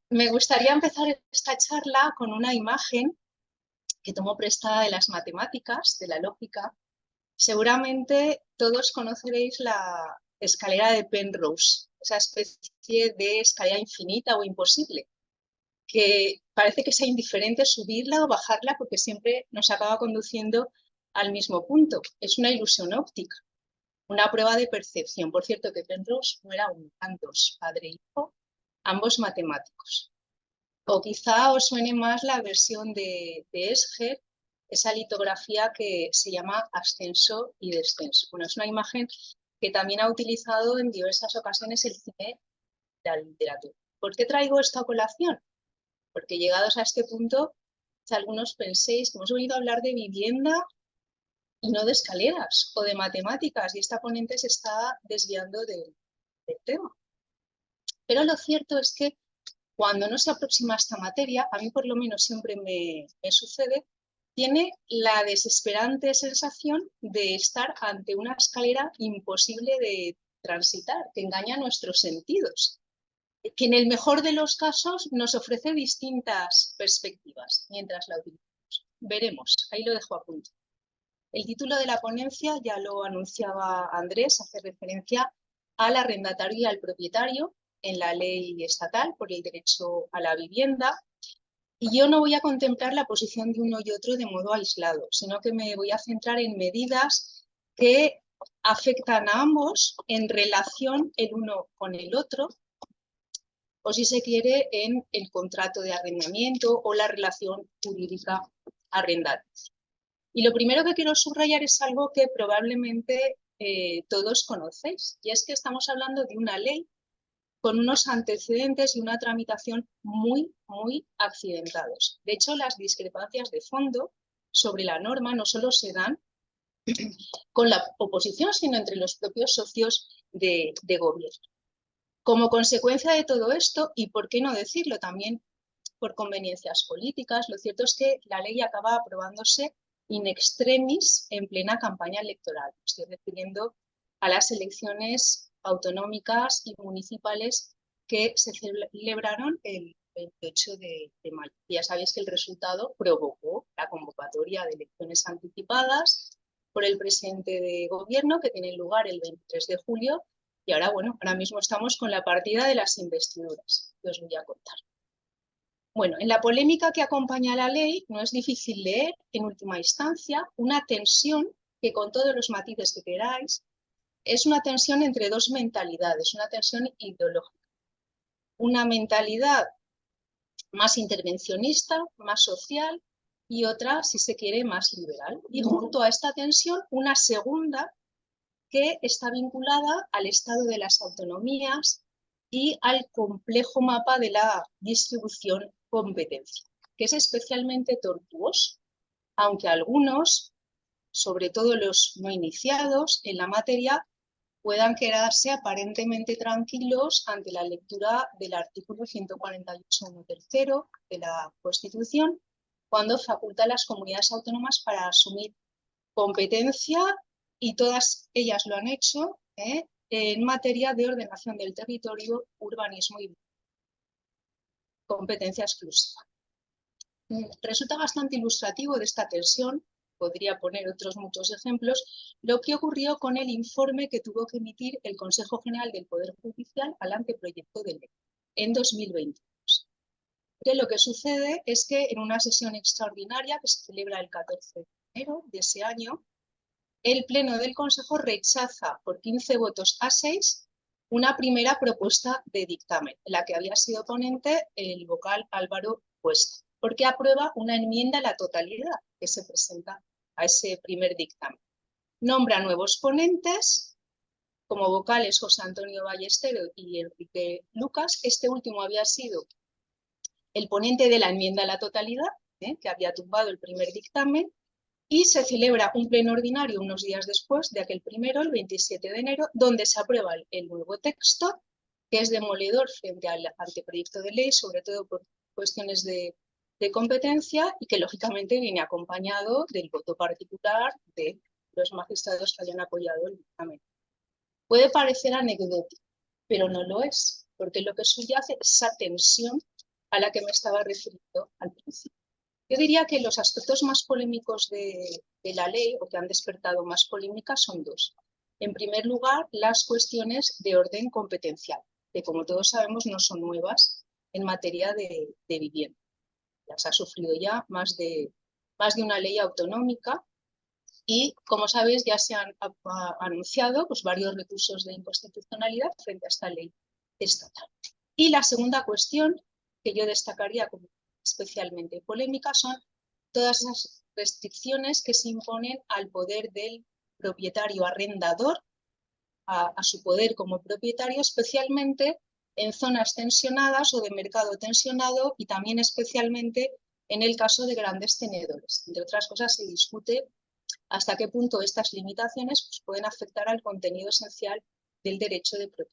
Me gustaría empezar esta charla con una imagen que tomo prestada de las matemáticas, de la lógica. Seguramente todos conoceréis la escalera de Penrose, esa especie de escalera infinita o imposible, que parece que sea indiferente subirla o bajarla porque siempre nos acaba conduciendo al mismo punto. Es una ilusión óptica, una prueba de percepción. Por cierto, que Penrose no era un, eran dos, padre e hijo, ambos matemáticos. O quizá os suene más la versión de Escher, esa litografía que se llama ascenso y descenso. Bueno, es una imagen que también ha utilizado en diversas ocasiones el cine y la literatura. ¿Por qué traigo esta colación? Porque llegados a este punto, si algunos penséis que hemos venido a hablar de vivienda y no de escaleras o de matemáticas, y esta ponente se está desviando del tema. Pero lo cierto es que cuando no se aproxima a esta materia, a mí por lo menos siempre me sucede, tiene la desesperante sensación de estar ante una escalera imposible de transitar, que engaña nuestros sentidos, que en el mejor de los casos nos ofrece distintas perspectivas mientras la utilizamos. Veremos, ahí lo dejo a punto. El título de la ponencia, ya lo anunciaba Andrés, hace referencia al arrendatario y al propietario en la ley estatal por el derecho a la vivienda. Y yo no voy a contemplar la posición de uno y otro de modo aislado, sino que me voy a centrar en medidas que afectan a ambos en relación el uno con el otro, o si se quiere, en el contrato de arrendamiento o la relación jurídica arrendada. Y lo primero que quiero subrayar es algo que probablemente todos conocéis, y es que estamos hablando de una ley con unos antecedentes y una tramitación muy accidentados. De hecho, las discrepancias de fondo sobre la norma no solo se dan con la oposición, sino entre los propios socios de gobierno. Como consecuencia de todo esto, y por qué no decirlo también por conveniencias políticas, lo cierto es que la ley acaba aprobándose in extremis en plena campaña electoral. Estoy refiriendo a las elecciones autonómicas y municipales que se celebraron el 28 de mayo. Ya sabéis que el resultado provocó la convocatoria de elecciones anticipadas por el presidente de gobierno, que tiene lugar el 23 de julio, y ahora, bueno, ahora mismo estamos con la partida de las investiduras, que os voy a contar. Bueno, en la polémica que acompaña a la ley no es difícil leer, en última instancia, una tensión que, con todos los matices que queráis, es una tensión entre dos mentalidades, una tensión ideológica. Una mentalidad más intervencionista, más social, y otra, si se quiere, más liberal. Y junto a esta tensión, una segunda que está vinculada al estado de las autonomías y al complejo mapa de la distribución competencia, que es especialmente tortuoso, aunque algunos, sobre todo los no iniciados en la materia, puedan quedarse aparentemente tranquilos ante la lectura del artículo 148.1 tercero de la Constitución, cuando faculta a las comunidades autónomas para asumir competencia, y todas ellas lo han hecho, en materia de ordenación del territorio, urbanismo y competencia exclusiva. Resulta bastante ilustrativo de esta tensión, podría poner otros muchos ejemplos, lo que ocurrió con el informe que tuvo que emitir el Consejo General del Poder Judicial al anteproyecto de ley en 2022. Que lo que sucede es que en una sesión extraordinaria que se celebra el 14 de enero de ese año, el Pleno del Consejo rechaza por 15 votos a 6 una primera propuesta de dictamen, en la que había sido ponente el vocal Álvaro Cuesta, porque aprueba una enmienda a la totalidad que se presenta a ese primer dictamen. Nombra nuevos ponentes, como vocales José Antonio Ballestero y Enrique Lucas. Este último había sido el ponente de la enmienda a la totalidad, que había tumbado el primer dictamen, y se celebra un pleno ordinario unos días después de aquel primero, el 27 de enero, donde se aprueba el nuevo texto, que es demoledor frente al anteproyecto de ley, sobre todo por cuestiones de competencia, y que lógicamente viene acompañado del voto particular de los magistrados que hayan apoyado el dictamen. Puede parecer anecdótico, pero no lo es, porque lo que subyace es esa tensión a la que me estaba refiriendo al principio. Yo diría que los aspectos más polémicos de la ley, o que han despertado más polémica, son dos. En primer lugar, las cuestiones de orden competencial, que como todos sabemos no son nuevas en materia de vivienda. Las ha sufrido ya más de una ley autonómica y, como sabéis, ya se han anunciado pues, varios recursos de inconstitucionalidad frente a esta ley estatal. Y la segunda cuestión que yo destacaría como especialmente polémica son todas esas restricciones que se imponen al poder del propietario arrendador, a su poder como propietario, especialmente en zonas tensionadas o de mercado tensionado y también especialmente en el caso de grandes tenedores. Entre otras cosas, se discute hasta qué punto estas limitaciones pues, pueden afectar al contenido esencial del derecho de propiedad.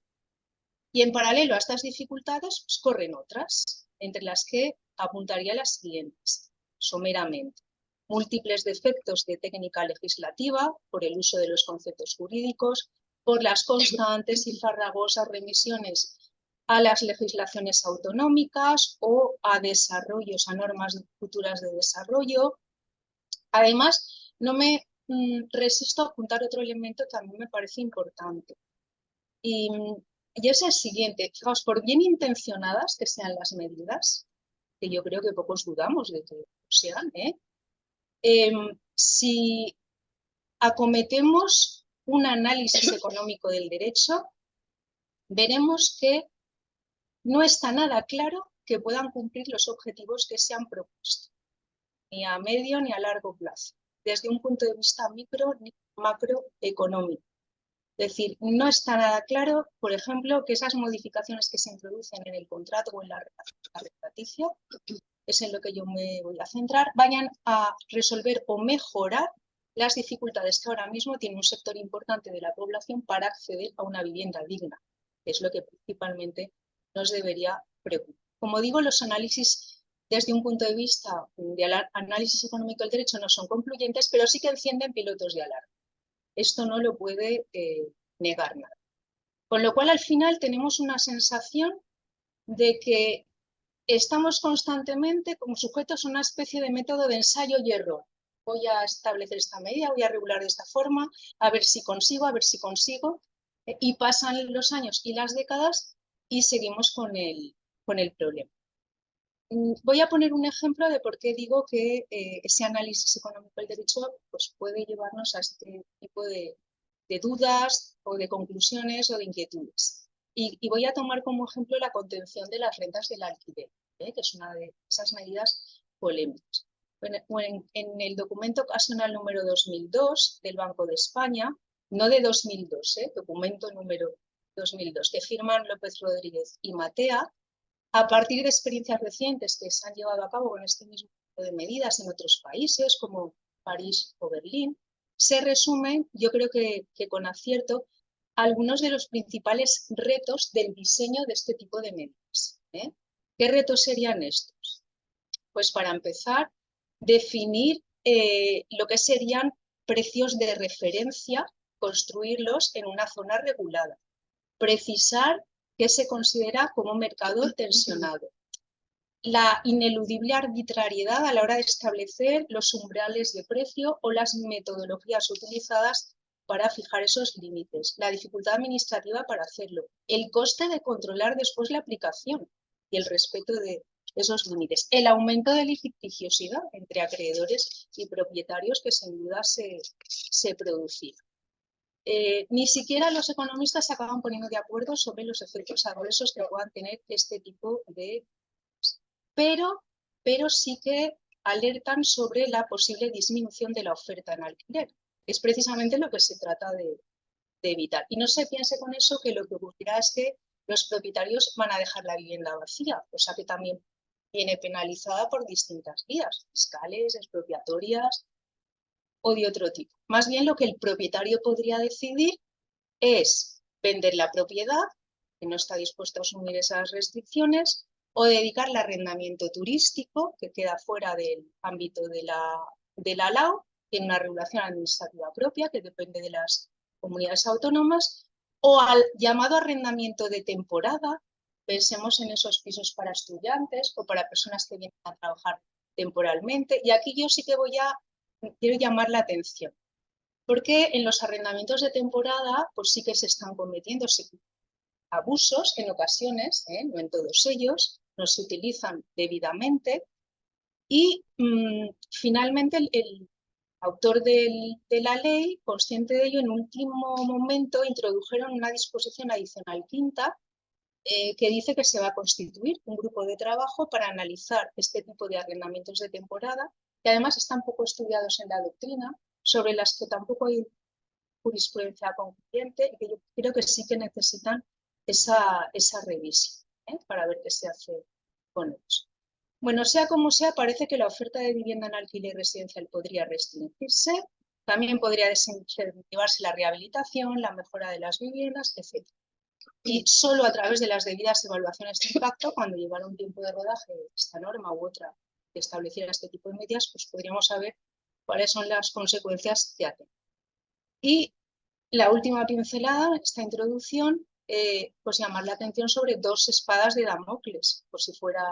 Y en paralelo a estas dificultades pues, corren otras, entre las que apuntaría las siguientes, someramente. Múltiples defectos de técnica legislativa por el uso de los conceptos jurídicos, por las constantes y farragosas remisiones a las legislaciones autonómicas o a desarrollos, a normas futuras de desarrollo. Además, no me resisto a apuntar otro elemento que a mí me parece importante. Y es el siguiente, fijaos, por bien intencionadas que sean las medidas, que yo creo que pocos dudamos de que sean, si acometemos un análisis económico del derecho, veremos que no está nada claro que puedan cumplir los objetivos que se han propuesto, ni a medio ni a largo plazo, desde un punto de vista micro ni macroeconómico. Es decir, no está nada claro, por ejemplo, que esas modificaciones que se introducen en el contrato o en la rentaticia, es en lo que yo me voy a centrar, vayan a resolver o mejorar las dificultades que ahora mismo tiene un sector importante de la población para acceder a una vivienda digna, que es lo que principalmente nos debería preocupar. Como digo, los análisis desde un punto de vista de análisis económico del derecho no son concluyentes, pero sí que encienden pilotos de alarma. Esto no lo puede negar nada. Con lo cual, al final, tenemos una sensación de que estamos constantemente como sujetos a una especie de método de ensayo y error. Voy a establecer esta medida, voy a regular de esta forma, a ver si consigo, y pasan los años y las décadas y seguimos con el problema. Voy a poner un ejemplo de por qué digo que ese análisis económico del derecho pues, puede llevarnos a este tipo de dudas o de conclusiones o de inquietudes. Y voy a tomar como ejemplo la contención de las rentas del alquiler, que es una de esas medidas polémicas. En el documento ocasional número 2002 del Banco de España, no de 2002, documento número 2002, que firman López Rodríguez y Matea, a partir de experiencias recientes que se han llevado a cabo con este mismo tipo de medidas en otros países como París o Berlín, se resumen, yo creo que con acierto, algunos de los principales retos del diseño de este tipo de medidas. ¿Qué retos serían estos? Pues para empezar, definir lo que serían precios de referencia, construirlos en una zona regulada, precisar qué se considera como mercado tensionado, la ineludible arbitrariedad a la hora de establecer los umbrales de precio o las metodologías utilizadas para fijar esos límites, la dificultad administrativa para hacerlo, el coste de controlar después la aplicación y el respeto de esos límites, el aumento de litigiosidad entre acreedores y propietarios que sin duda se producirá. Ni siquiera los economistas se acaban poniendo de acuerdo sobre los efectos adversos que puedan tener este tipo de... Pero sí que alertan sobre la posible disminución de la oferta en alquiler. Es precisamente lo que se trata de evitar. Y no se piense con eso que lo que ocurrirá es que los propietarios van a dejar la vivienda vacía, cosa que también viene penalizada por distintas vías, fiscales, expropiatorias o de otro tipo. Más bien lo que el propietario podría decidir es vender la propiedad, que no está dispuesto a asumir esas restricciones, o dedicar al arrendamiento turístico, que queda fuera del ámbito de la LAO, tiene una regulación administrativa propia que depende de las comunidades autónomas, o al llamado arrendamiento de temporada, Pensemos en esos pisos para estudiantes o para personas que vienen a trabajar temporalmente. Y aquí yo sí que quiero llamar la atención, porque en los arrendamientos de temporada pues sí que se están cometiendo abusos en ocasiones, no en todos ellos, no se utilizan debidamente y finalmente el autor de la ley, consciente de ello, en último momento introdujeron una disposición adicional quinta que dice que se va a constituir un grupo de trabajo para analizar este tipo de arrendamientos de temporada, que además están poco estudiados en la doctrina, sobre las que tampoco hay jurisprudencia concluyente y que yo creo que sí que necesitan esa revisión para ver qué se hace con ellos. Bueno, sea como sea, parece que la oferta de vivienda en alquiler residencial podría restringirse, también podría desincentivarse la rehabilitación, la mejora de las viviendas, etc. Y solo a través de las debidas evaluaciones de impacto, cuando llevara un tiempo de rodaje esta norma u otra que estableciera este tipo de medidas, pues podríamos saber cuáles son las consecuencias que hacen. Y la última pincelada, esta introducción, pues llamar la atención sobre dos espadas de Damocles, por si fuera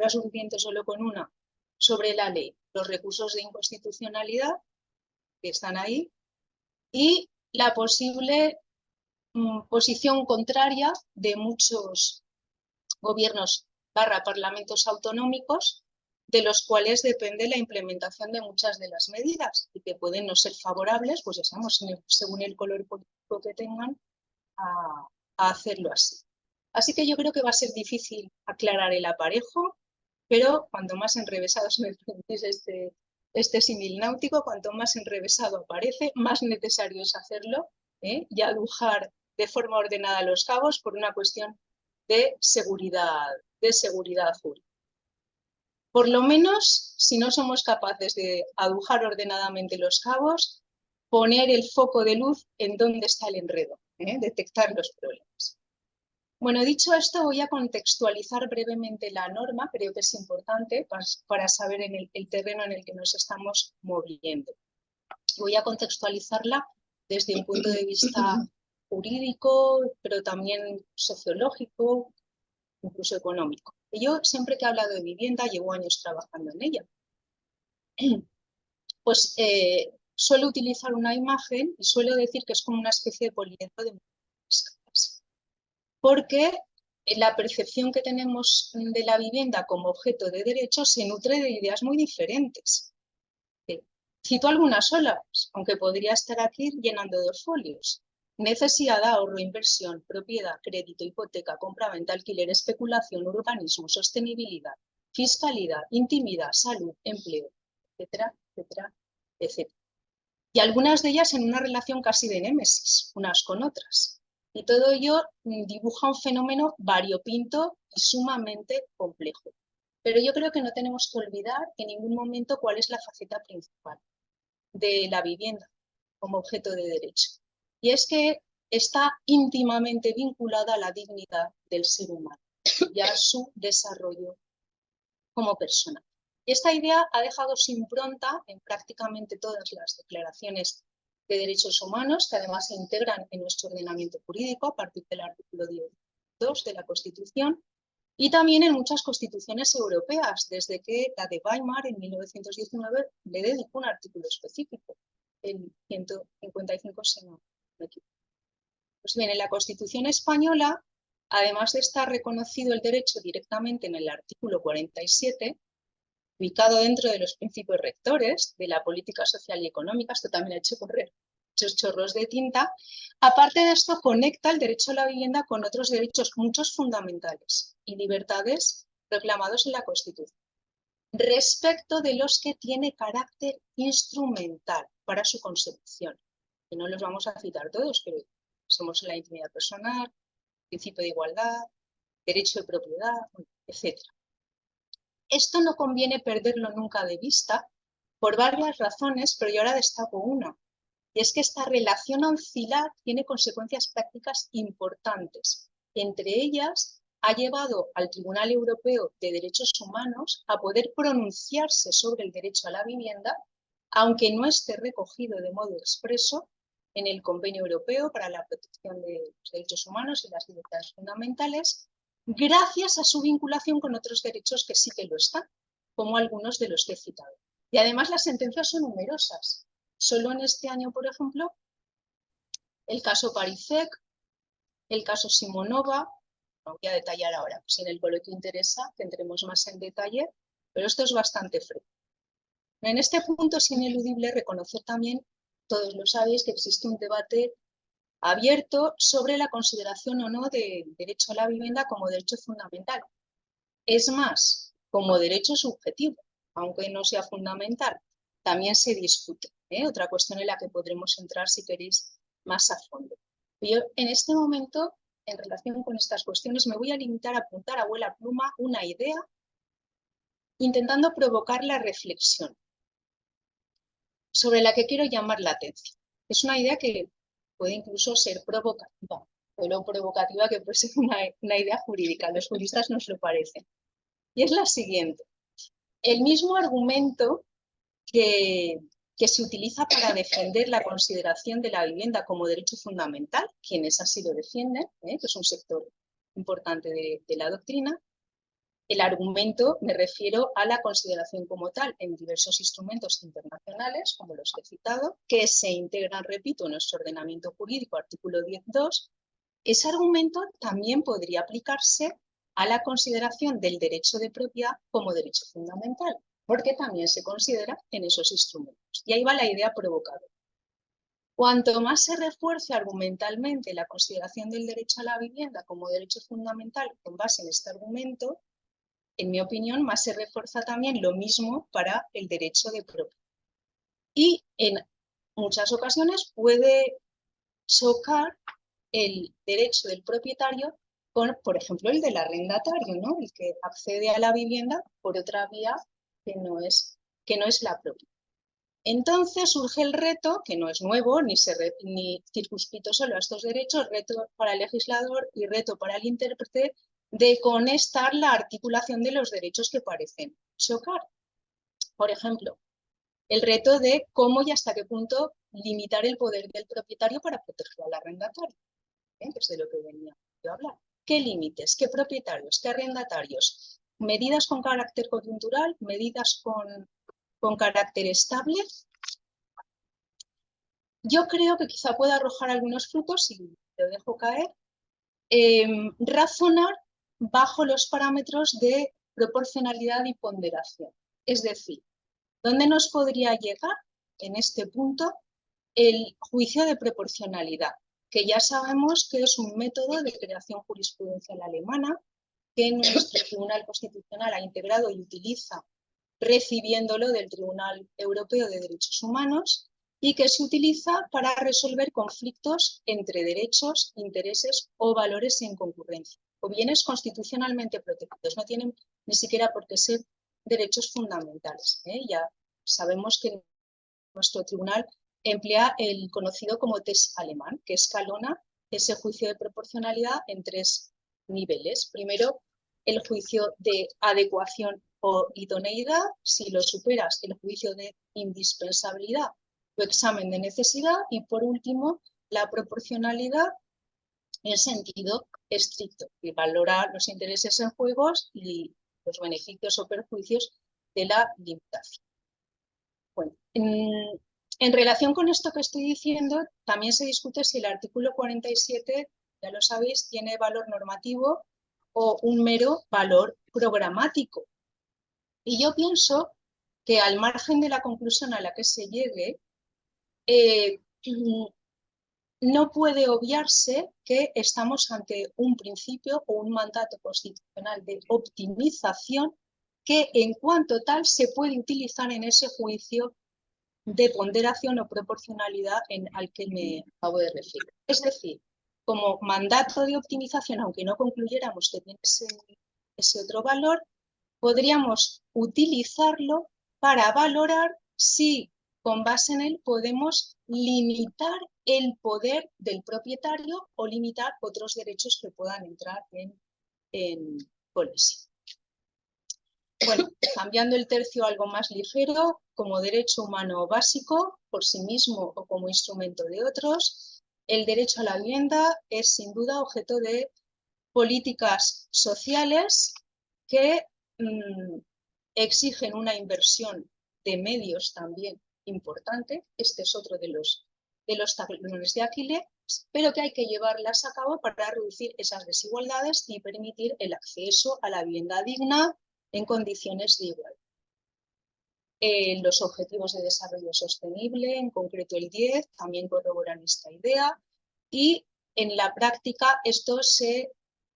suficiente solo con una, sobre la ley, los recursos de inconstitucionalidad que están ahí y la posible posición contraria de muchos gobiernos / parlamentos autonómicos, de los cuales depende la implementación de muchas de las medidas y que pueden no ser favorables, pues ya sabemos, según el color político que tengan, a hacerlo así. Así que yo creo que va a ser difícil aclarar el aparejo, pero cuanto más enrevesado, si me permitís este símil náutico, cuanto más enrevesado aparece, más necesario es hacerlo y adujar de forma ordenada los cabos por una cuestión de seguridad jurídica. Por lo menos, si no somos capaces de adujar ordenadamente los cabos, poner el foco de luz en dónde está el enredo, detectar los problemas. Bueno, dicho esto, voy a contextualizar brevemente la norma, creo que es importante para saber el terreno en el que nos estamos moviendo. Voy a contextualizarla desde un punto de vista jurídico, pero también sociológico, incluso económico. Yo siempre que he hablado de vivienda, llevo años trabajando en ella. Pues suelo utilizar una imagen y suelo decir que es como una especie de poliedro de muchas capas. Porque la percepción que tenemos de la vivienda como objeto de derecho se nutre de ideas muy diferentes. Cito algunas solas, aunque podría estar aquí llenando 2 folios. Necesidad, ahorro, inversión, propiedad, crédito, hipoteca, compraventa, alquiler, especulación, urbanismo, sostenibilidad, fiscalidad, intimidad, salud, empleo, etcétera, etcétera, etcétera. Y algunas de ellas en una relación casi de némesis, unas con otras. Y todo ello dibuja un fenómeno variopinto y sumamente complejo. Pero yo creo que no tenemos que olvidar en ningún momento cuál es la faceta principal de la vivienda como objeto de derecho. Y es que está íntimamente vinculada a la dignidad del ser humano y a su desarrollo como persona. Y esta idea ha dejado su impronta en prácticamente todas las declaraciones de derechos humanos, que además se integran en nuestro ordenamiento jurídico a partir del artículo 2 de la Constitución, y también en muchas constituciones europeas, desde que la de Weimar en 1919 le dedicó un artículo específico, el 155, si no me equivoco. Pues bien, en la Constitución española, además de estar reconocido el derecho directamente en el artículo 47, ubicado dentro de los principios rectores de la política social y económica, esto también ha hecho correr muchos chorros de tinta. Aparte de esto, conecta el derecho a la vivienda con otros derechos, muchos fundamentales y libertades reclamados en la Constitución, respecto de los que tiene carácter instrumental para su consecución. Y no los vamos a citar todos, pero somos en la intimidad personal, principio de igualdad, derecho de propiedad, etc. Esto no conviene perderlo nunca de vista por varias razones, pero yo ahora destaco una. Y es que esta relación ancilar tiene consecuencias prácticas importantes. Entre ellas, ha llevado al Tribunal Europeo de Derechos Humanos a poder pronunciarse sobre el derecho a la vivienda, aunque no esté recogido de modo expreso en el Convenio Europeo para la Protección de los Derechos Humanos y las Libertades Fundamentales, gracias a su vinculación con otros derechos que sí que lo están, como algunos de los que he citado. Y además las sentencias son numerosas. Solo en este año, por ejemplo, el caso Parisek, el caso Simonova, no voy a detallar ahora, si en el coloquio interesa tendremos más en detalle, pero esto es bastante frecuente. En este punto es ineludible reconocer también, todos lo sabéis, que existe un debate abierto sobre la consideración o no del derecho a la vivienda como derecho fundamental. Es más, como derecho subjetivo, aunque no sea fundamental, también se discute. Otra cuestión en la que podremos entrar, si queréis, más a fondo. Yo, en este momento, en relación con estas cuestiones, me voy a limitar a apuntar a vuela pluma una idea, intentando provocar la reflexión, sobre la que quiero llamar la atención. Es una idea que puede incluso ser provocativa, pero provocativa que puede ser una idea jurídica. Los juristas nos lo parecen. Y es la siguiente. El mismo argumento que se utiliza para defender la consideración de la vivienda como derecho fundamental, quienes así lo defienden, que es un sector importante de la doctrina. El argumento, me refiero a la consideración como tal en diversos instrumentos internacionales, como los que he citado, que se integran, repito, en nuestro ordenamiento jurídico, artículo 10.2. Ese argumento también podría aplicarse a la consideración del derecho de propiedad como derecho fundamental, porque también se considera en esos instrumentos. Y ahí va la idea provocadora. Cuanto más se refuerce argumentalmente la consideración del derecho a la vivienda como derecho fundamental con base en este argumento, en mi opinión, más se refuerza también lo mismo para el derecho de propiedad. Y en muchas ocasiones puede chocar el derecho del propietario con, por ejemplo, el del arrendatario, ¿no? El que accede a la vivienda por otra vía que no es la propia. Entonces surge el reto, que no es nuevo, ni circunscrito solo a estos derechos, reto para el legislador y reto para el intérprete, de conectar la articulación de los derechos que parecen chocar. Por ejemplo, el reto de cómo y hasta qué punto limitar el poder del propietario para proteger al arrendatario, que es de lo que venía yo a hablar. ¿Qué límites? ¿Qué propietarios? ¿Qué arrendatarios? ¿Medidas con carácter coyuntural? ¿Medidas con carácter estable? Yo creo que quizá pueda arrojar algunos frutos, si lo dejo caer, razonar bajo los parámetros de proporcionalidad y ponderación. Es decir, ¿dónde nos podría llegar en este punto el juicio de proporcionalidad? Que ya sabemos que es un método de creación jurisprudencial alemana que nuestro Tribunal Constitucional ha integrado y utiliza recibiéndolo del Tribunal Europeo de Derechos Humanos y que se utiliza para resolver conflictos entre derechos, intereses o valores en concurrencia, o bienes constitucionalmente protegidos. No tienen ni siquiera por qué ser derechos fundamentales. Ya sabemos que nuestro tribunal emplea el conocido como test alemán, que escalona ese juicio de proporcionalidad en 3 niveles. Primero, el juicio de adecuación o idoneidad. Si lo superas, el juicio de indispensabilidad o examen de necesidad. Y por último, la proporcionalidad en sentido estricto, que valora los intereses en juego y los beneficios o perjuicios de la limitación. Bueno, en relación con esto que estoy diciendo, también se discute si el artículo 47, ya lo sabéis, tiene valor normativo o un mero valor programático. Y yo pienso que al margen de la conclusión a la que se llegue, no puede obviarse que estamos ante un principio o un mandato constitucional de optimización que en cuanto tal se puede utilizar en ese juicio de ponderación o proporcionalidad al que me acabo de referir. Es decir, como mandato de optimización, aunque no concluyéramos que tiene ese otro valor, podríamos utilizarlo para valorar si con base en él podemos limitar el poder del propietario o limitar otros derechos que puedan entrar en colisión. Bueno, cambiando el tercio a algo más ligero, como derecho humano básico, por sí mismo o como instrumento de otros, el derecho a la vivienda es sin duda objeto de políticas sociales que exigen una inversión de medios también importante. Este es otro de los talones de Aquiles, pero que hay que llevarlas a cabo para reducir esas desigualdades y permitir el acceso a la vivienda digna en condiciones de igualdad. Los Objetivos de Desarrollo Sostenible, en concreto el 10, también corroboran esta idea, y en la práctica esto se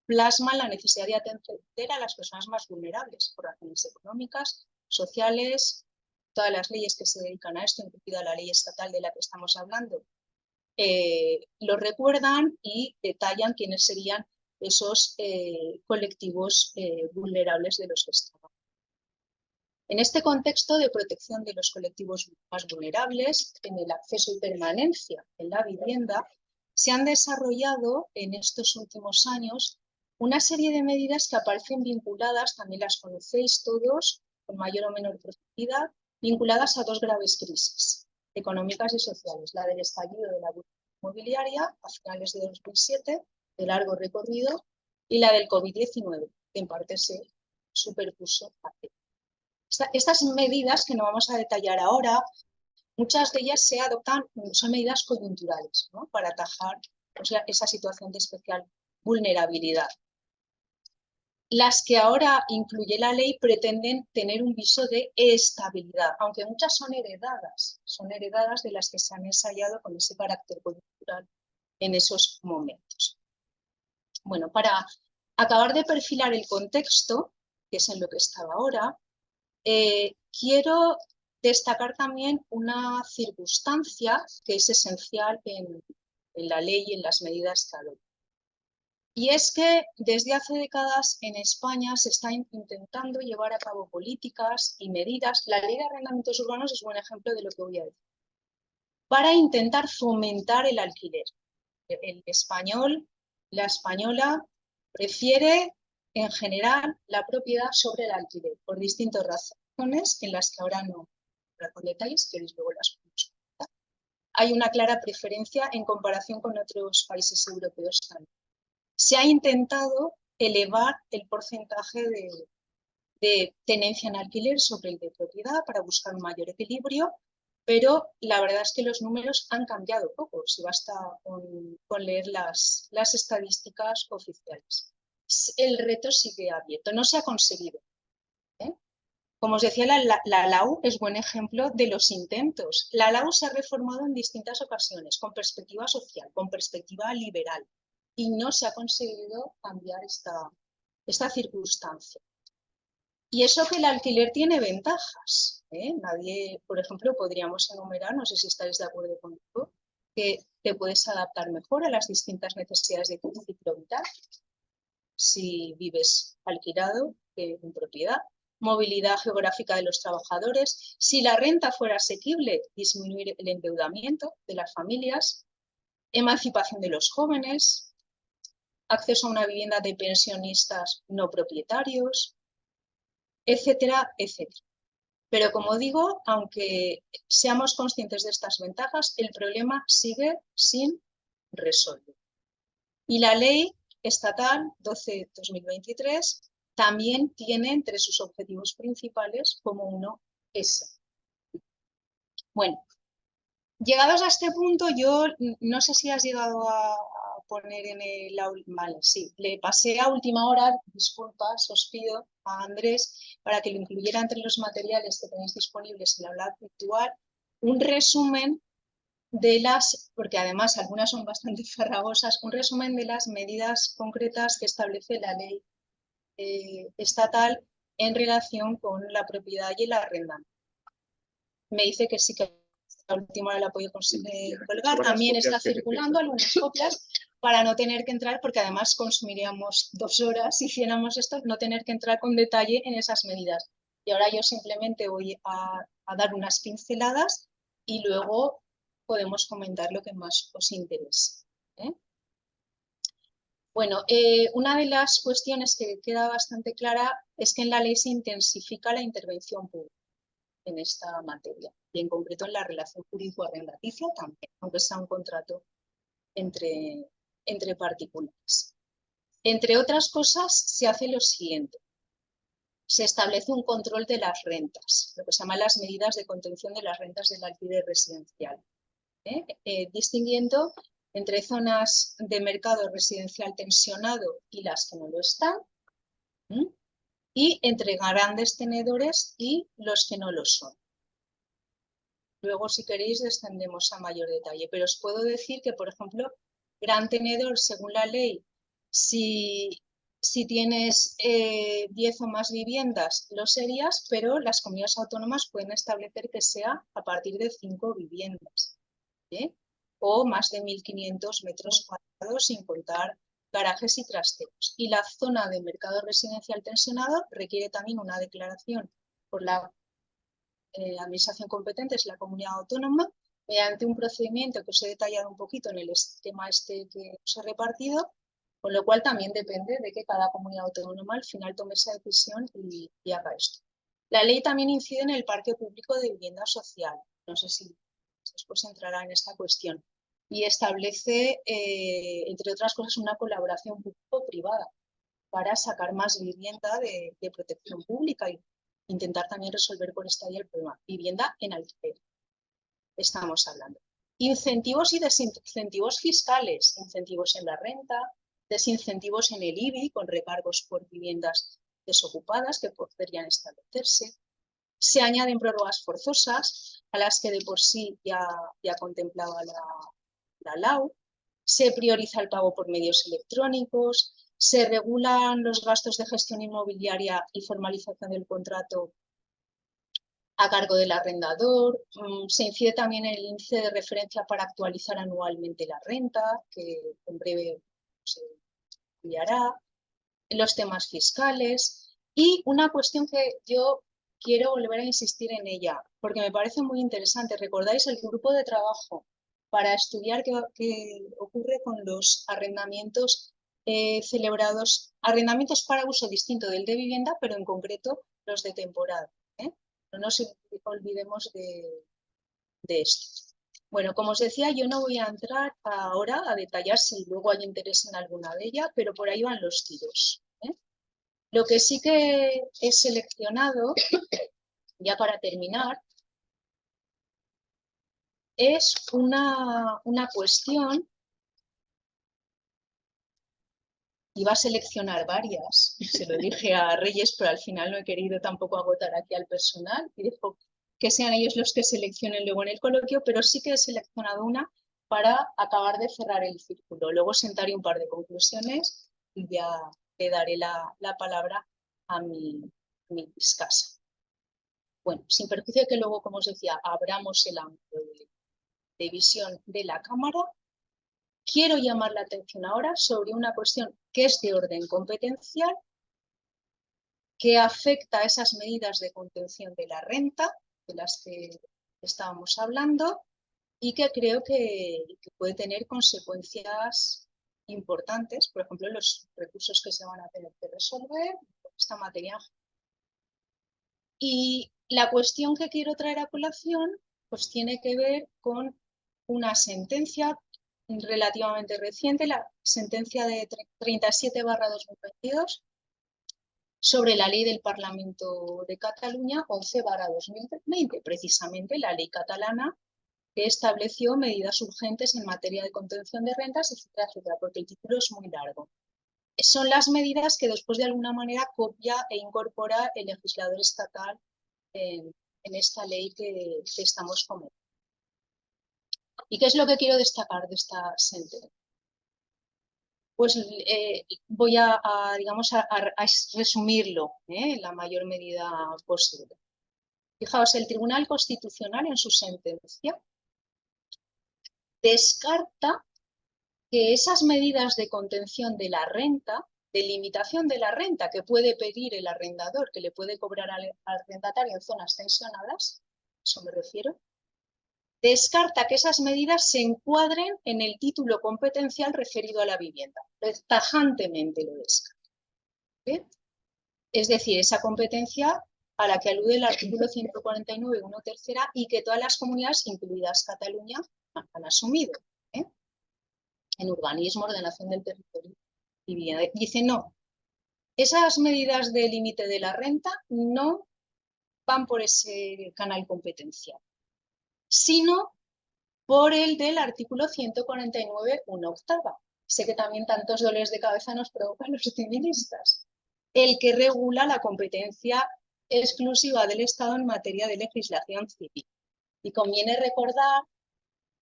plasma en la necesidad de atender a las personas más vulnerables por razones económicas, sociales. Todas las leyes que se dedican a esto, incluida la ley estatal de la que estamos hablando, lo recuerdan y detallan quiénes serían esos colectivos vulnerables de los que estamos. En este contexto de protección de los colectivos más vulnerables, en el acceso y permanencia en la vivienda, se han desarrollado en estos últimos años una serie de medidas que aparecen vinculadas, también las conocéis todos, con mayor o menor profundidad, vinculadas a dos graves crisis económicas y sociales, la del estallido de la burbuja inmobiliaria a finales de 2007, de largo recorrido, y la del COVID-19, que en parte se superpuso a ella. Estas medidas, que no vamos a detallar ahora, muchas de ellas se adoptan, son medidas coyunturales, ¿no?, para atajar, o sea, esa situación de especial vulnerabilidad. Las que ahora incluye la ley pretenden tener un viso de estabilidad, aunque muchas son heredadas de las que se han ensayado con ese carácter coyuntural en esos momentos. Bueno, para acabar de perfilar el contexto, que es en lo que estaba ahora, quiero destacar también una circunstancia que es esencial en la ley y en las medidas que adopta. Y es que desde hace décadas en España se está intentando llevar a cabo políticas y medidas. La ley de arrendamientos urbanos es un buen ejemplo de lo que voy a decir. Para intentar fomentar el alquiler. El español, la española, prefiere en general la propiedad sobre el alquiler, por distintas razones en las que ahora no con detalles, que luego las podemos comentar. Hay una clara preferencia en comparación con otros países europeos también. Se ha intentado elevar el porcentaje de tenencia en alquiler sobre el de propiedad para buscar un mayor equilibrio, pero la verdad es que los números han cambiado poco, si basta con leer las estadísticas oficiales. El reto sigue abierto, no se ha conseguido. Como os decía, la LAU es buen ejemplo de los intentos. La LAU se ha reformado en distintas ocasiones, con perspectiva social, con perspectiva liberal, y no se ha conseguido cambiar esta circunstancia. Y eso que el alquiler tiene ventajas. Nadie, por ejemplo, podríamos enumerar, no sé si estáis de acuerdo conmigo, que te puedes adaptar mejor a las distintas necesidades de tu ciclo vital si vives alquilado que en propiedad. Movilidad geográfica de los trabajadores. Si la renta fuera asequible, disminuir el endeudamiento de las familias. Emancipación de los jóvenes. Acceso a una vivienda de pensionistas no propietarios, etcétera, etcétera. Pero como digo, aunque seamos conscientes de estas ventajas, el problema sigue sin resolver. Y la ley estatal 12/2023 también tiene entre sus objetivos principales como uno ese. Bueno, llegados a este punto, yo no sé si has llegado a poner en el aula. Vale, sí, le pasé a última hora, disculpas, os pido a Andrés, para que lo incluyera entre los materiales que tenéis disponibles en el aula virtual, un resumen de las, porque además algunas son bastante farragosas, un resumen de las medidas concretas que establece la ley estatal en relación con la propiedad y el arrendamiento. Me dice que sí, que la última hora la puedo colgar, también está circulando algunas copias para no tener que entrar, porque además consumiríamos 2 horas si hiciéramos esto, no tener que entrar con detalle en esas medidas. Y ahora yo simplemente voy a dar unas pinceladas y luego podemos comentar lo que más os interese. Bueno, una de las cuestiones que queda bastante clara es que en la ley se intensifica la intervención pública en esta materia, y en concreto en la relación jurídico-arrendaticia también, aunque sea un contrato entre particulares. Entre otras cosas, se hace lo siguiente. Se establece un control de las rentas, lo que se llama las medidas de contención de las rentas del alquiler residencial, distinguiendo entre zonas de mercado residencial tensionado y las que no lo están, y entre grandes tenedores y los que no lo son. Luego, si queréis, descendemos a mayor detalle, pero os puedo decir que, por ejemplo, gran tenedor, según la ley, si tienes 10 o más viviendas, lo serías, pero las comunidades autónomas pueden establecer que sea a partir de 5 viviendas, o más de 1.500 metros cuadrados sin contar garajes y trasteros. Y la zona de mercado residencial tensionado requiere también una declaración por la administración competente, es la comunidad autónoma, mediante un procedimiento que os he detallado un poquito en el esquema este que os he repartido, con lo cual también depende de que cada comunidad autónoma al final tome esa decisión y haga esto. La ley también incide en el parque público de vivienda social, no sé si después entrará en esta cuestión, y establece, entre otras cosas, una colaboración público-privada para sacar más vivienda de protección pública y intentar también resolver por esta vía el problema. Vivienda en alquiler, estamos hablando. Incentivos y desincentivos fiscales, incentivos en la renta, desincentivos en el IBI con recargos por viviendas desocupadas que podrían establecerse. Se añaden prórrogas forzosas a las que de por sí ya contemplaba la LAU. Se prioriza el pago por medios electrónicos. Se regulan los gastos de gestión inmobiliaria y formalización del contrato a cargo del arrendador. Se incide también en el índice de referencia para actualizar anualmente la renta, que en breve se enviará. Los temas fiscales y una cuestión que yo quiero volver a insistir en ella, porque me parece muy interesante. ¿Recordáis el grupo de trabajo para estudiar qué ocurre con los arrendamientos celebrados, arrendamientos para uso distinto del de vivienda, pero en concreto los de temporada? No nos olvidemos de esto. Bueno, como os decía, yo no voy a entrar ahora a detallar si luego hay interés en alguna de ellas, pero por ahí van los tiros. Lo que sí que he seleccionado, ya para terminar, es una cuestión. Iba a seleccionar varias, se lo dije a Reyes, pero al final no he querido tampoco agotar aquí al personal y dijo que sean ellos los que seleccionen luego en el coloquio, pero sí que he seleccionado una para acabar de cerrar el círculo. Luego sentaré un par de conclusiones y ya le daré la palabra a mi escasa. Bueno, sin perjuicio de que luego, como os decía, abramos el ámbito de visión de la cámara, quiero llamar la atención ahora sobre una cuestión que es de orden competencial, que afecta a esas medidas de contención de la renta, de las que estábamos hablando, y que creo que puede tener consecuencias importantes, por ejemplo, los recursos que se van a tener que resolver por esta materia. Y la cuestión que quiero traer a colación pues tiene que ver con una sentencia relativamente reciente, la sentencia de 37/2022 sobre la ley del Parlamento de Cataluña 11/2020, precisamente la ley catalana que estableció medidas urgentes en materia de contención de rentas, etcétera, etcétera, porque el título es muy largo. Son las medidas que después de alguna manera copia e incorpora el legislador estatal en esta ley que estamos comentando. ¿Y qué es lo que quiero destacar de esta sentencia? Pues voy digamos, a resumirlo en la mayor medida posible. Fijaos, el Tribunal Constitucional en su sentencia descarta que esas medidas de contención de la renta, de limitación de la renta que puede pedir el arrendador, que le puede cobrar al arrendatario en zonas tensionadas, eso me refiero, descarta que esas medidas se encuadren en el título competencial referido a la vivienda. Tajantemente lo descarta. ¿Bien? Es decir, esa competencia a la que alude el artículo 149, 1 tercera, y que todas las comunidades, incluidas Cataluña, han asumido, ¿eh? En urbanismo, ordenación del territorio y vivienda. Dice, no, esas medidas de límite de la renta no van por ese canal competencial, sino por el del artículo 149, 1 octava. Sé que también tantos dolores de cabeza nos provocan los civilistas. El que regula la competencia exclusiva del Estado en materia de legislación civil. Y conviene recordar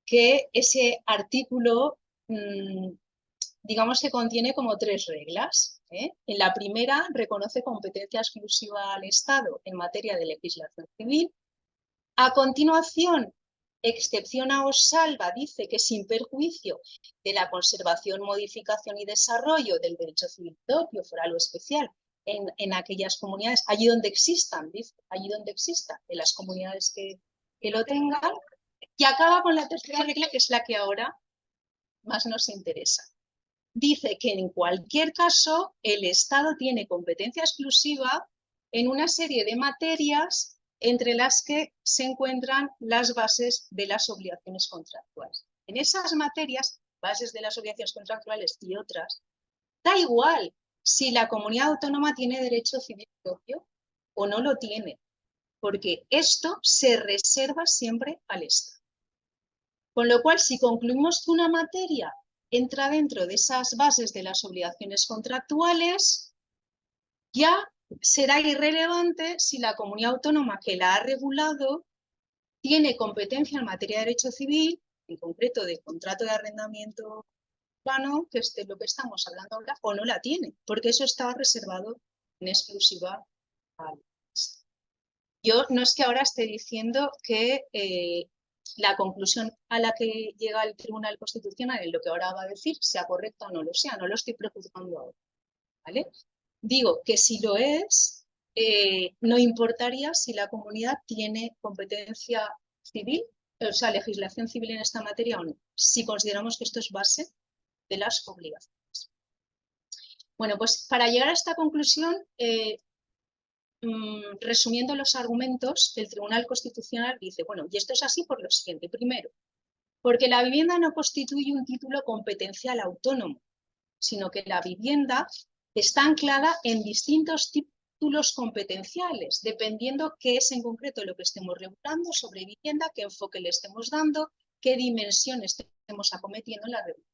que ese artículo, digamos que contiene como 3 reglas. En la primera, reconoce competencia exclusiva al Estado en materia de legislación civil. A continuación, excepciona o salva, dice que sin perjuicio de la conservación, modificación y desarrollo del derecho civil propio, foral o especial en aquellas comunidades, allí donde existan, dice, allí donde existan, en las comunidades que lo tengan, y acaba con la tercera regla, que es la que ahora más nos interesa. Dice que en cualquier caso el Estado tiene competencia exclusiva en una serie de materias entre las que se encuentran las bases de las obligaciones contractuales. En esas materias, bases de las obligaciones contractuales y otras, da igual si la comunidad autónoma tiene derecho civil propio o no lo tiene, porque esto se reserva siempre al Estado. Con lo cual, si concluimos que una materia entra dentro de esas bases de las obligaciones contractuales, ya será irrelevante si la comunidad autónoma que la ha regulado tiene competencia en materia de derecho civil, en concreto de contrato de arrendamiento urbano, que es de lo que estamos hablando ahora, o no la tiene, porque eso está reservado en exclusiva al Estado. Yo no es que ahora esté diciendo que la conclusión a la que llega el Tribunal Constitucional en lo que ahora va a decir sea correcta o no lo sea, no lo estoy prejuzgando ahora, ¿vale? Digo que si lo es, no importaría si la comunidad tiene competencia civil, o sea, legislación civil en esta materia o no, si consideramos que esto es base de las obligaciones. Bueno, pues para llegar a esta conclusión, resumiendo los argumentos, el Tribunal Constitucional dice, bueno, y esto es así por lo siguiente. Primero, porque la vivienda no constituye un título competencial autónomo, sino que la vivienda está anclada en distintos títulos competenciales, dependiendo qué es en concreto lo que estemos regulando sobre vivienda, qué enfoque le estemos dando, qué dimensión estemos acometiendo en la regulación.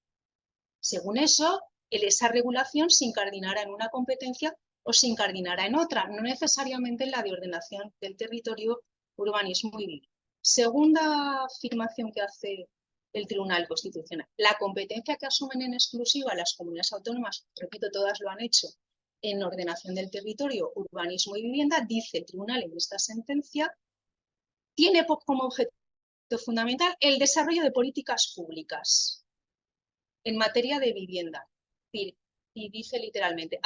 Según eso, esa regulación se incardinará en una competencia o se incardinará en otra, no necesariamente en la de ordenación del territorio, urbanismo y vivienda. Segunda afirmación que hace el Tribunal Constitucional. La competencia que asumen en exclusiva las comunidades autónomas, repito, todas lo han hecho, en ordenación del territorio, urbanismo y vivienda, dice el Tribunal en esta sentencia, tiene como objeto fundamental el desarrollo de políticas públicas en materia de vivienda. Y dice literalmente,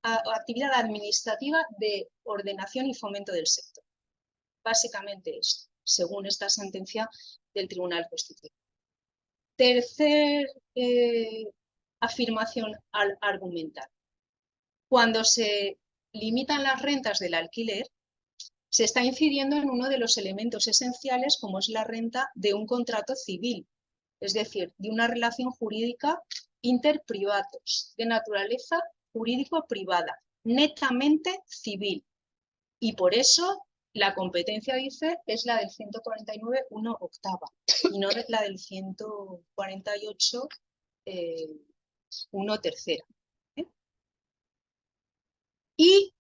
actividad administrativa de ordenación y fomento del sector. Básicamente esto, según esta sentencia del Tribunal Constitucional. Tercer afirmación argumental. Cuando se limitan las rentas del alquiler, se está incidiendo en uno de los elementos esenciales, como es la renta de un contrato civil, es decir, de una relación jurídica interprivatos, de naturaleza jurídico-privada, netamente civil. Y por eso la competencia, dice, es la del 149, 1 octava, y no la del 148, 1 tercera. Y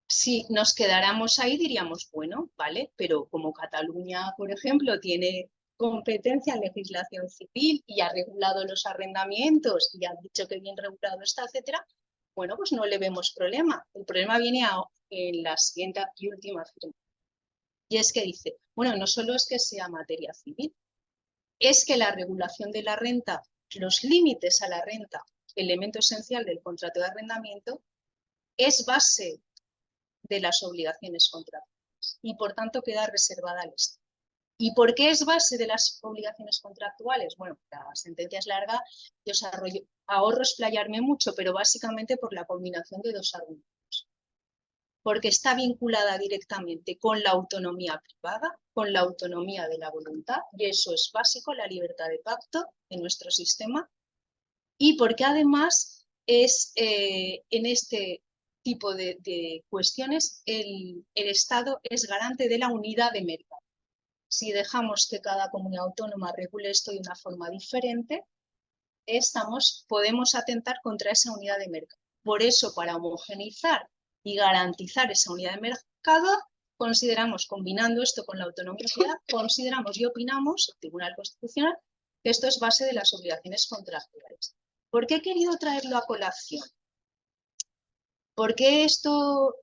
si nos quedáramos ahí, diríamos, bueno, vale, pero como Cataluña, por ejemplo, tiene competencia en legislación civil y ha regulado los arrendamientos y ha dicho que bien regulado está, etcétera, bueno, pues no le vemos problema. El problema viene en la siguiente y última afirmación. Y es que dice, bueno, no solo es que sea materia civil, es que la regulación de la renta, los límites a la renta, elemento esencial del contrato de arrendamiento, es base de las obligaciones contractuales y por tanto queda reservada al Estado. ¿Y por qué es base de las obligaciones contractuales? Bueno, la sentencia es larga, yo ahorro explayarme mucho, pero básicamente por la combinación de dos argumentos. Porque está vinculada directamente con la autonomía privada, con la autonomía de la voluntad, y eso es básico, la libertad de pacto en nuestro sistema, y porque además es en este tipo de cuestiones el Estado es garante de la unidad de mercado. Si dejamos que cada comunidad autónoma regule esto de una forma diferente, podemos atentar contra esa unidad de mercado. Por eso, para homogeneizar y garantizar esa unidad de mercado, consideramos, combinando esto con la autonomía, consideramos y opinamos, el Tribunal Constitucional, que esto es base de las obligaciones contractuales. ¿Por qué he querido traerlo a colación? Porque esto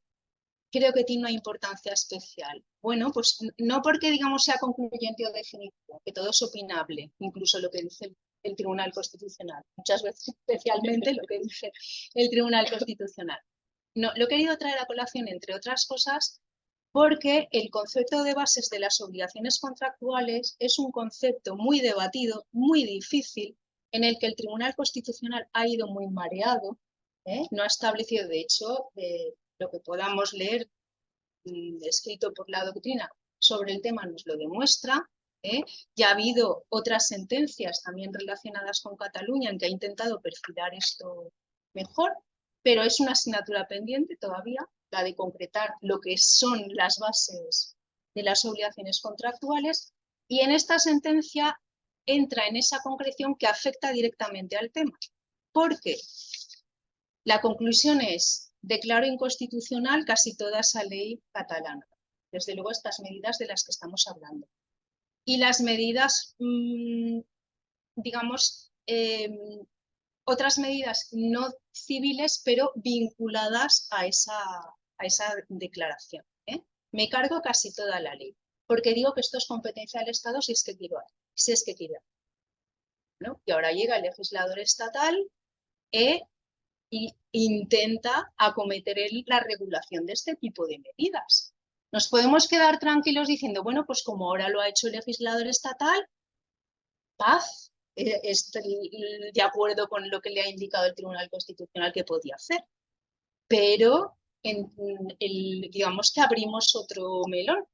creo que tiene una importancia especial. Bueno, pues no porque, digamos, sea concluyente o definitivo, que todo es opinable, incluso lo que dice el Tribunal Constitucional, muchas veces especialmente lo que dice el Tribunal Constitucional. No, lo he querido traer a colación, entre otras cosas, porque el concepto de bases de las obligaciones contractuales es un concepto muy debatido, muy difícil, en el que el Tribunal Constitucional ha ido muy mareado, no ha establecido, de hecho, lo que podamos leer escrito por la doctrina sobre el tema nos lo demuestra. Ya ha habido otras sentencias también relacionadas con Cataluña en que ha intentado perfilar esto mejor, pero es una asignatura pendiente todavía, la de concretar lo que son las bases de las obligaciones contractuales, y en esta sentencia entra en esa concreción que afecta directamente al tema. ¿Por qué? La conclusión es, declaro inconstitucional casi toda esa ley catalana, desde luego estas medidas de las que estamos hablando. Y las medidas, digamos, otras medidas no civiles, pero vinculadas a esa declaración. Me cargo casi toda la ley, porque digo que esto es competencia del Estado si es que quiero, ¿no? Y ahora llega el legislador estatal y intenta acometer la regulación de este tipo de medidas. Nos podemos quedar tranquilos diciendo, bueno, pues como ahora lo ha hecho el legislador estatal, paz, estoy de acuerdo con lo que le ha indicado el Tribunal Constitucional que podía hacer. Pero digamos que abrimos otro melón,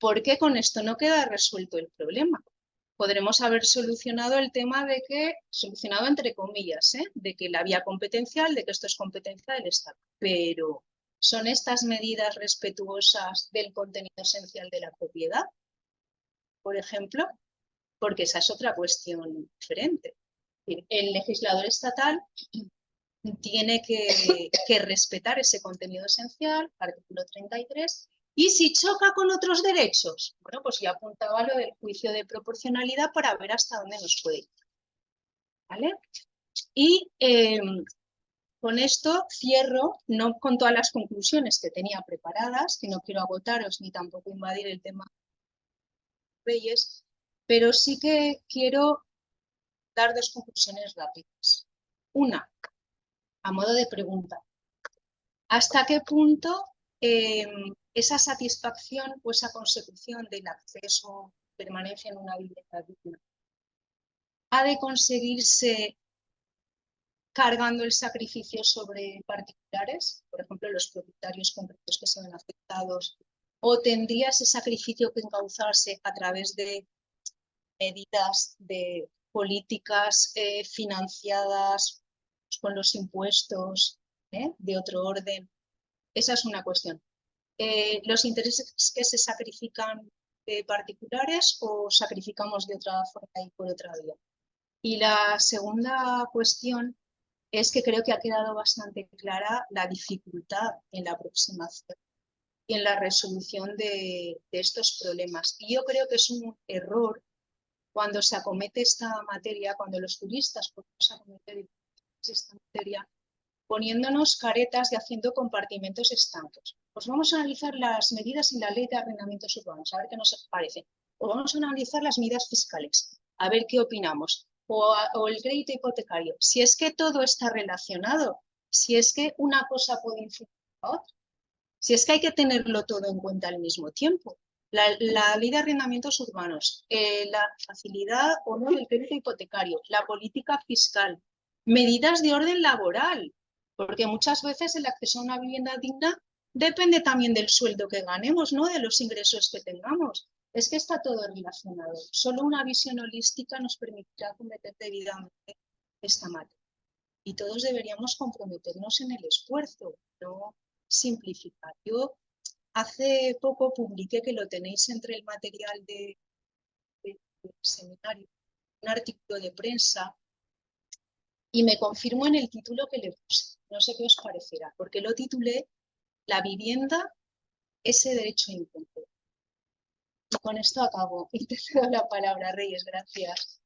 porque con esto no queda resuelto el problema. Podremos haber solucionado el tema de que, solucionado entre comillas, de que la vía competencial, de que esto es competencia del Estado. Pero, ¿son estas medidas respetuosas del contenido esencial de la propiedad? Por ejemplo, porque esa es otra cuestión diferente. El legislador estatal tiene que respetar ese contenido esencial, artículo 33, y si choca con otros derechos, bueno, pues ya apuntaba lo del juicio de proporcionalidad para ver hasta dónde nos puede ir. ¿Vale? Y con esto cierro, no con todas las conclusiones que tenía preparadas, que no quiero agotaros ni tampoco invadir el tema de Reyes, pero sí que quiero dar dos conclusiones rápidas. Una, a modo de pregunta. ¿Hasta qué punto esa satisfacción o esa consecución del acceso, permanencia en una vivienda digna, ha de conseguirse cargando el sacrificio sobre particulares, por ejemplo, los propietarios concretos que se ven afectados, o tendría ese sacrificio que encauzarse a través de medidas de políticas financiadas con los impuestos de otro orden? Esa es una cuestión. ¿Los intereses que se sacrifican de particulares o sacrificamos de otra forma y por otra vía? Y la segunda cuestión es que creo que ha quedado bastante clara la dificultad en la aproximación y en la resolución de estos problemas. Y yo creo que es un error cuando se acomete esta materia, cuando los juristas podemos acometer esta materia, poniéndonos caretas y haciendo compartimentos estancos. Pues vamos a analizar las medidas en la ley de arrendamientos urbanos, a ver qué nos parece. O vamos a analizar las medidas fiscales, a ver qué opinamos. O el crédito hipotecario. Si es que todo está relacionado, si es que una cosa puede influir a otra, si es que hay que tenerlo todo en cuenta al mismo tiempo. La ley de arrendamientos urbanos, la facilidad o no del crédito hipotecario, la política fiscal, medidas de orden laboral, porque muchas veces el acceso a una vivienda digna depende también del sueldo que ganemos, ¿no? De los ingresos que tengamos. Es que está todo relacionado. Solo una visión holística nos permitirá cometer debidamente esta materia. Y todos deberíamos comprometernos en el esfuerzo, no simplificar. Yo hace poco publiqué, que lo tenéis entre el material del seminario, un artículo de prensa, y me confirmo en el título que le puse. No sé qué os parecerá, porque lo titulé La vivienda, ese derecho incompleto. Y con esto acabo. Y te cedo la palabra, Reyes. Gracias.